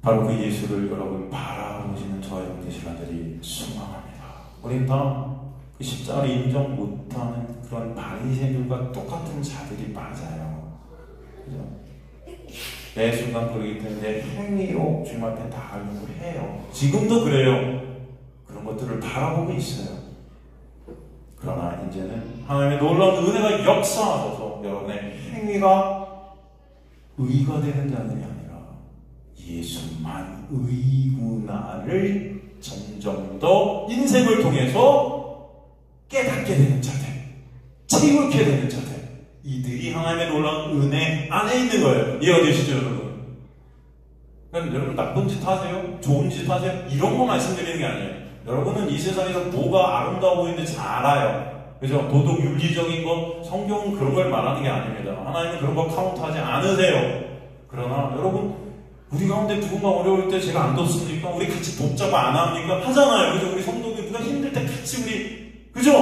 Speaker 1: 바로 그 예수를 여러분 바라보시는 저 여러분 되시라들이 소망합니다. 우린 다 그 십자가를 인정 못하는 그런 바리새인들과 똑같은 자들이 맞아요. 그죠? 매 순간 그러기 때문에 행위로 주님 앞에 나가려고 해요. 지금도 그래요. 그런 것들을 바라보고 있어요. 그러나 이제는 하나님의 놀라운 은혜가 역사하셔서 여러분의 행위가 의가 되는 자들이 아니라 예수만 의구나를 점점 더 인생을 통해서 깨닫게 되는 자들, 채우게 되는 자들, 이들이 하나님의 놀라운 은혜 안에 있는 거예요. 이해되시죠, 여러분? 그러니까 여러분 나쁜 짓 하세요? 좋은 짓 하세요? 이런 거 말씀드리는 게 아니에요. 여러분은 이 세상에서 뭐가 아름다워 보이는지 잘 알아요. 그죠? 도덕 윤리적인 거, 성경은 그런 걸 말하는 게 아닙니다. 하나님은 그런 거 카운트하지 않으세요. 그러나 여러분, 우리 가운데 누군가 어려울 때 제가 안 돕습니까? 우리 같이 돕자고 안 합니까? 하잖아요. 그죠? 우리 성도들 누가 힘들 때 같이 우리, 그죠?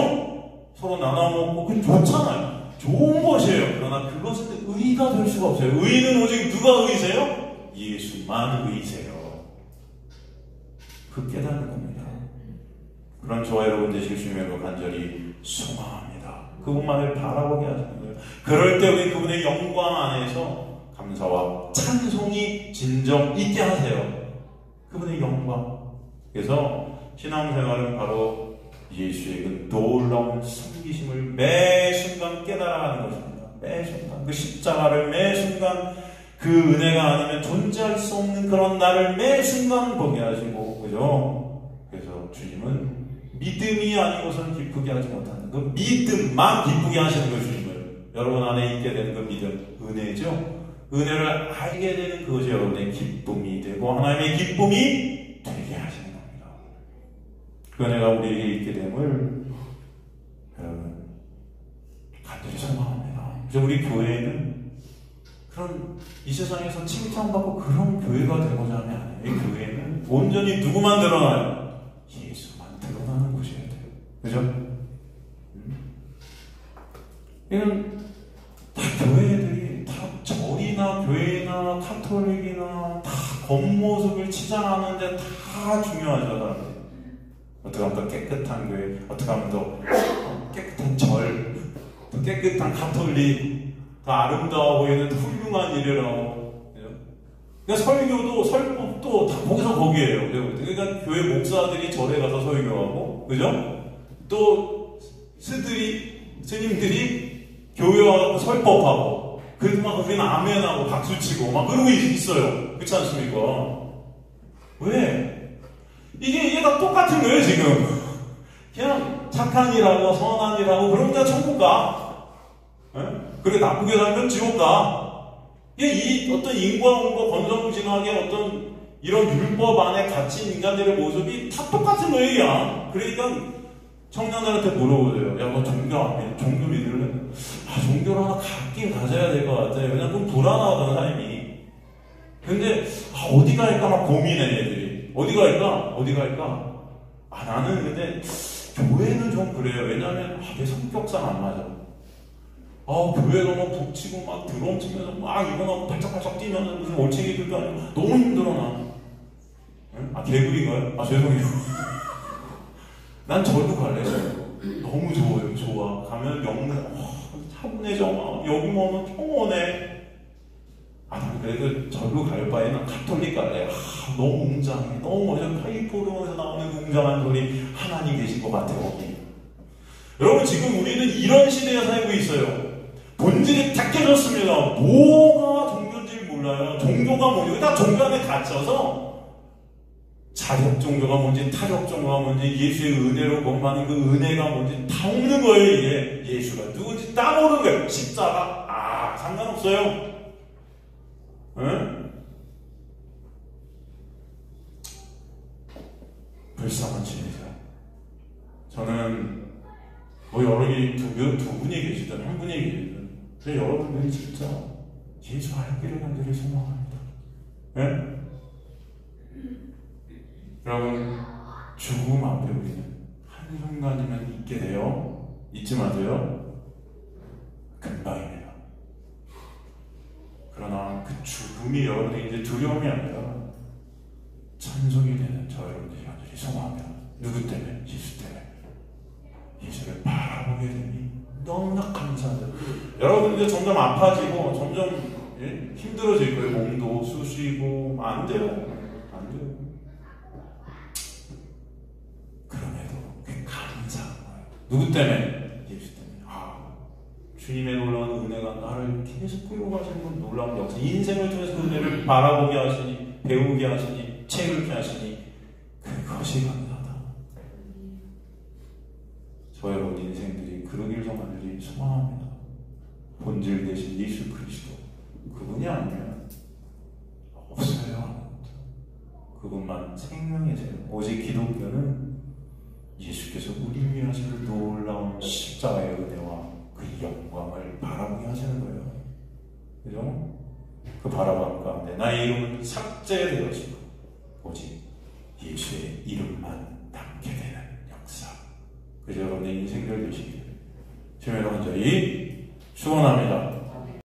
Speaker 1: 서로 나눠 먹고, 그건 좋잖아요. 좋은 것이에요. 그러나 그것은 의가 될 수가 없어요. 의는 오직 누가 의세요? 예수만 의세요. 그 깨닫는 겁니다. 그런 저와 여러분 되실 주님으로 간절히 소망합니다. 그분만을 바라보게 하시는 거예요. 그럴 때 우리 그분의 영광 안에서 감사와 찬송이 진정 있게 하세요. 그분의 영광. 그래서 신앙생활은 바로 예수의 그 놀라운 섬기심을 매 순간 깨달아가는 것입니다. 매 순간 그 십자가를 매 순간 그 은혜가 아니면 존재할 수 없는 그런 나를 매 순간 보게 하시고, 그죠? 그래서 주님은 믿음이 아니고선 기쁘게 하지 못하는 그 믿음만 기쁘게 하시는 거 주님을 여러분 안에 있게 되는 그 믿음, 은혜죠. 은혜를 알게 되는 그것이 여러분의 기쁨이 되고 하나님의 기쁨이 되게 하시는 겁니다. 그 은혜가 우리에게 있게 됨을 여러분 간절히 소망합니다. 그래서 우리 교회는 그런 이 세상에서 칭찬받고 그런 교회가 되고자 하면 안 해요. 이 교회는 온전히 누구만 드러나요? 예수만 드러나는 곳이어야 돼요. 그죠? 이건 다 교회들이 다 절이나 교회나 카톨릭이나 다 겉모습을 치장하는데 다 중요하잖아요. 어떻게 하면 더 깨끗한 교회, 어떻게 하면 더 깨끗한 절, 더 깨끗한 카톨릭, 더 아름다워 보이는 훌륭한 일이라고. 그러니까 설교도 설법도 다 거기서 거기에요. 그러니까 교회 목사들이 절에 가서 설교하고, 그죠? 또 스님들이 교회 와서 설법하고, 그래도 막 우리는 아멘하고 박수치고 막 그러고 있어요. 그렇지 않습니까? 왜? 이게 다 똑같은 거예요, 지금. 그냥 착한 일하고 선한 일하고 그러니까 천국 가. 그래 나쁘게 살면 지옥 가. 이 어떤 인과응보 건성징악의 어떤 이런 율법 안에 갇힌 인간들의 모습이 다 똑같은 거예요. 그러니까 청년들한테 물어보세요. 야, 너 종교 안 믿어? 종교 믿을래? 종교를 하나 갖긴 가져야 될 것 같아요. 왜냐면 좀 불안하거든, 삶이. 근데, 어디 갈까 막 고민해, 얘들이. 어디 갈까? 나는 근데, 교회는 좀 그래요. 왜냐면, 내 성격상 안 맞아. 교회가 막 북치고 막 드럼 치면서 막 일어나고 발짝발짝 뛰면서 무슨 올챙이들도 아니고 너무 힘들어, 나. 개구리인가요? 죄송해요. 난 절로 갈래. 너무 좋아요. 좋아. 가면 명문 차분해 정아. 여기 오면 평온해. 난 그래도 절로 갈 바에는 가톨릭 갈래. 너무 웅장해. 너무 멋져. 파이프로에서 나오는 그 웅장한 소리. 하나님 계신 것 같아 거기. 여러분 지금 우리는 이런 시대에 살고 있어요. 본질이 다 깨졌습니다. 뭐가 종교인지 몰라요. 종교가 뭐죠? 다 종교 안에 갇혀서 자력 종교가 뭔지 타력 종교가 뭔지 예수의 은혜로 범하는 그 은혜가 뭔지 다 없는 거예요. 이게 예수가 누군지 다 모르는 거예요. 십자가 상관없어요. 응? 불쌍한 진리죠. 저는 여러분이 두 분이 계시든 한 분이 계시든 그래 여러분들이 진짜 예수 알기를 간절히 소망합니다. 네? 여러분 죽음 앞에 우리는 한순간이면 있게 돼요. 잊지 마세요. 금방입니다. 그러나 그 죽음이 여러분의 이제 두려움이 아니라 찬송이 되는 저 여러분들이 간절히 소망합니다. 누구 때문에? 예수 때문에. 예수를 바라보게 되니 너무나 감사하죠. 여러분 이제 점점 아파지고 점점 힘들어질 거예요. 몸도 쑤시고 안 돼요. 안 돼요. 그럼에도 그게 감사한 거예요. 누구 때문에? 예수 때문에. 주님의 놀라운 은혜가 나를 계속 끌어가시는 건 놀라운 역사. 인생을 통해서 그 은혜를 바라보게 하시니, 배우게 하시니, 채우게 하시니 그것이 감사하다. 저 여러분 인생들이 그러길 간절히 소망합니다. 본질 대신 예수 그리스도 그분이 아니면 없어요. 그분만 생명이세요. 오직 기독교는 예수께서 우리 위해 하신 그 놀라운 십자가의 은혜와 그 영광을 바라보게 하시는 거예요. 그죠? 그 바라봄 가운데 나의 이름은 삭제되어지고 오직 예수의 이름만 남게 되는 역사. 그저 여러분의 인생들 되시기를 주님의 간절히 축원합니다.